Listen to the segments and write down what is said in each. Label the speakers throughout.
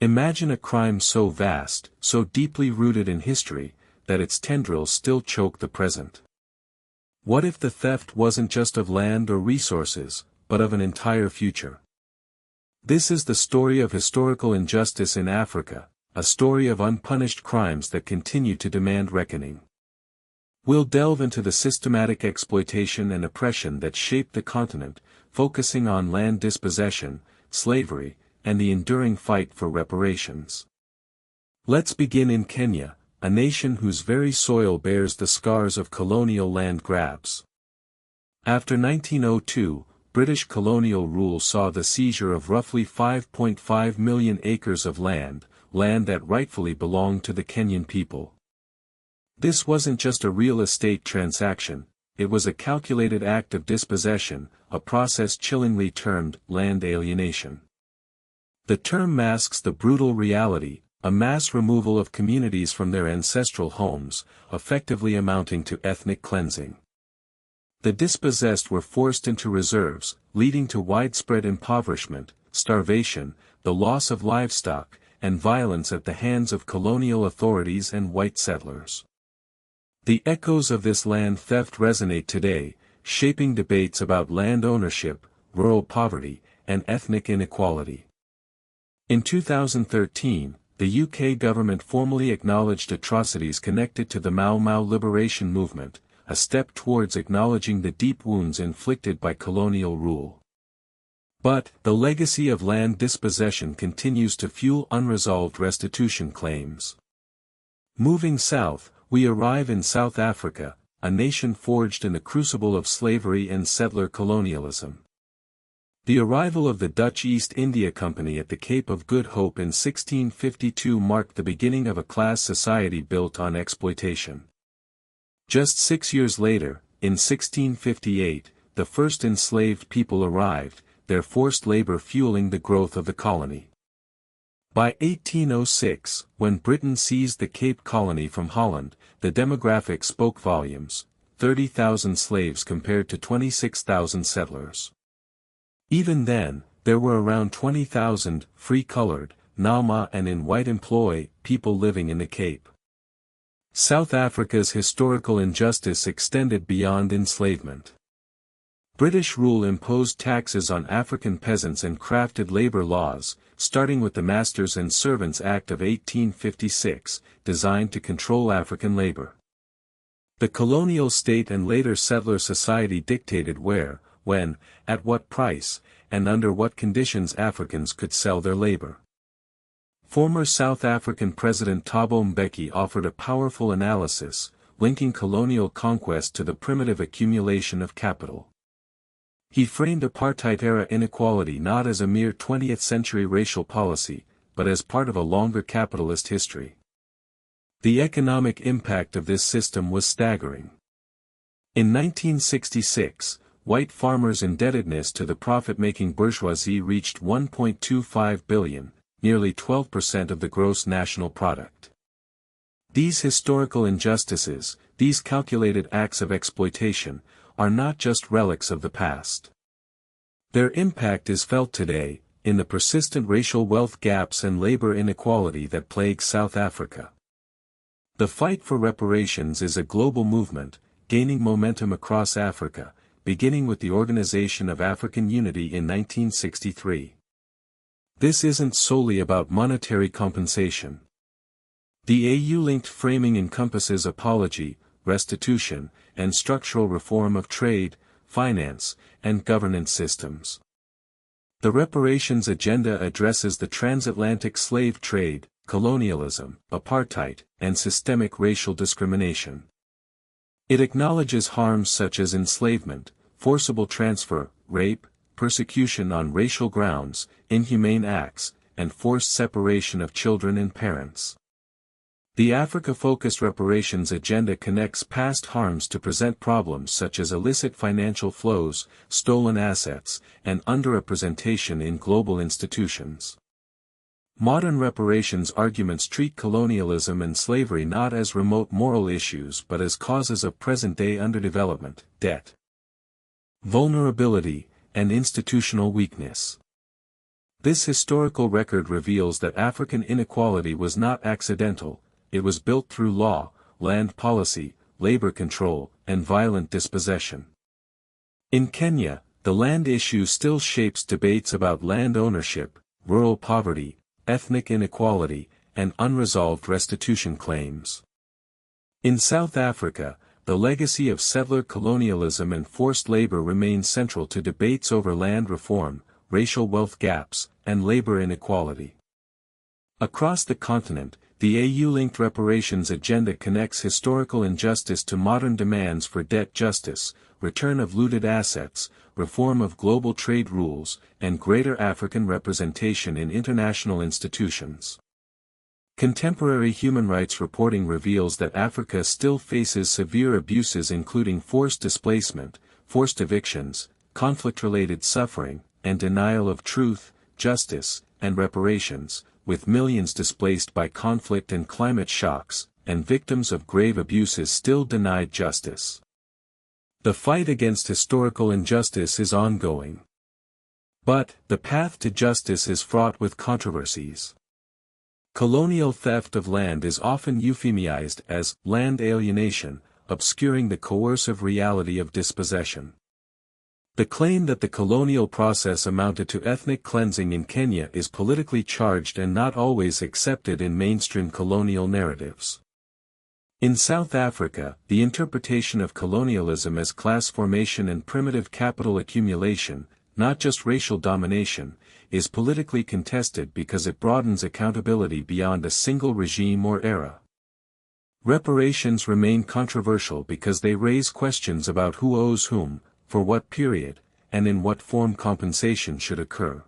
Speaker 1: Imagine a crime so vast, so deeply rooted in history, that its tendrils still choke the present. What if the theft wasn't just of land or resources, but of an entire future? This is the story of historical injustice in Africa, a story of unpunished crimes that continue to demand reckoning. We'll delve into the systematic exploitation and oppression that shaped the continent, focusing on land dispossession, slavery, and the enduring fight for reparations. Let's begin in Kenya, a nation whose very soil bears the scars of colonial land grabs. After 1902, British colonial rule saw the seizure of roughly 5.5 million acres of land that rightfully belonged to the Kenyan people. This wasn't just a real estate transaction, it was a calculated act of dispossession, a process chillingly termed land alienation. The term masks the brutal reality, a mass removal of communities from their ancestral homes, effectively amounting to ethnic cleansing. The dispossessed were forced into reserves, leading to widespread impoverishment, starvation, the loss of livestock, and violence at the hands of colonial authorities and white settlers. The echoes of this land theft resonate today, shaping debates about land ownership, rural poverty, and ethnic inequality. In 2013, the UK government formally acknowledged atrocities connected to the Mau Mau liberation movement, a step towards acknowledging the deep wounds inflicted by colonial rule. But, the legacy of land dispossession continues to fuel unresolved restitution claims. Moving south, we arrive in South Africa, a nation forged in the crucible of slavery and settler colonialism. The arrival of the Dutch East India Company at the Cape of Good Hope in 1652 marked the beginning of a class society built on exploitation. Just 6 years later, in 1658, the first enslaved people arrived, their forced labor fueling the growth of the colony. By 1806, when Britain seized the Cape Colony from Holland, the demographic spoke volumes: 30,000 slaves compared to 26,000 settlers. Even then, there were around 20,000, free-colored, Nama and in white employ, people living in the Cape. South Africa's historical injustice extended beyond enslavement. British rule imposed taxes on African peasants and crafted labor laws, starting with the Masters and Servants Act of 1856, designed to control African labor. The colonial state and later settler society dictated where, when, at what price, and under what conditions Africans could sell their labor. Former South African President Thabo Mbeki offered a powerful analysis, linking colonial conquest to the primitive accumulation of capital. He framed apartheid-era inequality not as a mere 20th-century racial policy, but as part of a longer capitalist history. The economic impact of this system was staggering. In 1966, white farmers' indebtedness to the profit-making bourgeoisie reached $1.25 billion, nearly 12% of the gross national product. These historical injustices, these calculated acts of exploitation, are not just relics of the past. Their impact is felt today, in the persistent racial wealth gaps and labor inequality that plague South Africa. The fight for reparations is a global movement, gaining momentum across Africa, beginning with the Organization of African Unity in 1963. This isn't solely about monetary compensation. The AU-linked framing encompasses apology, restitution, and structural reform of trade, finance, and governance systems. The reparations agenda addresses the transatlantic slave trade, colonialism, apartheid, and systemic racial discrimination. It acknowledges harms such as enslavement, forcible transfer, rape, persecution on racial grounds, inhumane acts, and forced separation of children and parents. The Africa-focused reparations agenda connects past harms to present problems such as illicit financial flows, stolen assets, and underrepresentation in global institutions. Modern reparations arguments treat colonialism and slavery not as remote moral issues but as causes of present-day underdevelopment, debt, vulnerability, and institutional weakness. This historical record reveals that African inequality was not accidental, it was built through law, land policy, labor control, and violent dispossession. In Kenya, the land issue still shapes debates about land ownership, rural poverty, ethnic inequality, and unresolved restitution claims. In South Africa, the legacy of settler colonialism and forced labor remains central to debates over land reform, racial wealth gaps, and labor inequality. Across the continent, the AU-linked reparations agenda connects historical injustice to modern demands for debt justice, return of looted assets, reform of global trade rules, and greater African representation in international institutions. Contemporary human rights reporting reveals that Africa still faces severe abuses including forced displacement, forced evictions, conflict-related suffering, and denial of truth, justice, and reparations, with millions displaced by conflict and climate shocks, and victims of grave abuses still denied justice. The fight against historical injustice is ongoing. But, the path to justice is fraught with controversies. Colonial theft of land is often euphemized as land alienation, obscuring the coercive reality of dispossession. The claim that the colonial process amounted to ethnic cleansing in Kenya is politically charged and not always accepted in mainstream colonial narratives. In South Africa, the interpretation of colonialism as class formation and primitive capital accumulation, not just racial domination, is politically contested because it broadens accountability beyond a single regime or era. Reparations remain controversial because they raise questions about who owes whom, for what period, and in what form compensation should occur.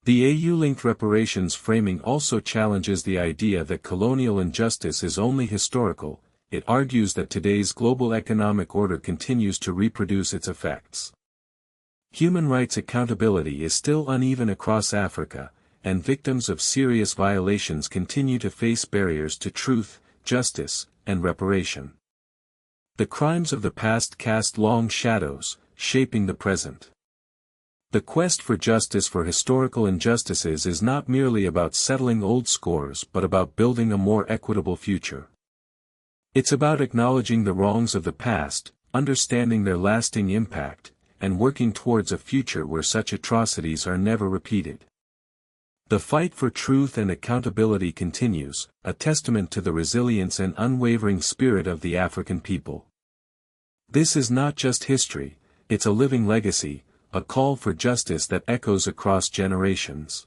Speaker 1: The AU-linked reparations framing also challenges the idea that colonial injustice is only historical. It argues that today's global economic order continues to reproduce its effects. Human rights accountability is still uneven across Africa, and victims of serious violations continue to face barriers to truth, justice, and reparation. The crimes of the past cast long shadows, shaping the present. The quest for justice for historical injustices is not merely about settling old scores but about building a more equitable future. It's about acknowledging the wrongs of the past, understanding their lasting impact, and working towards a future where such atrocities are never repeated. The fight for truth and accountability continues, a testament to the resilience and unwavering spirit of the African people. This is not just history, it's a living legacy, a call for justice that echoes across generations.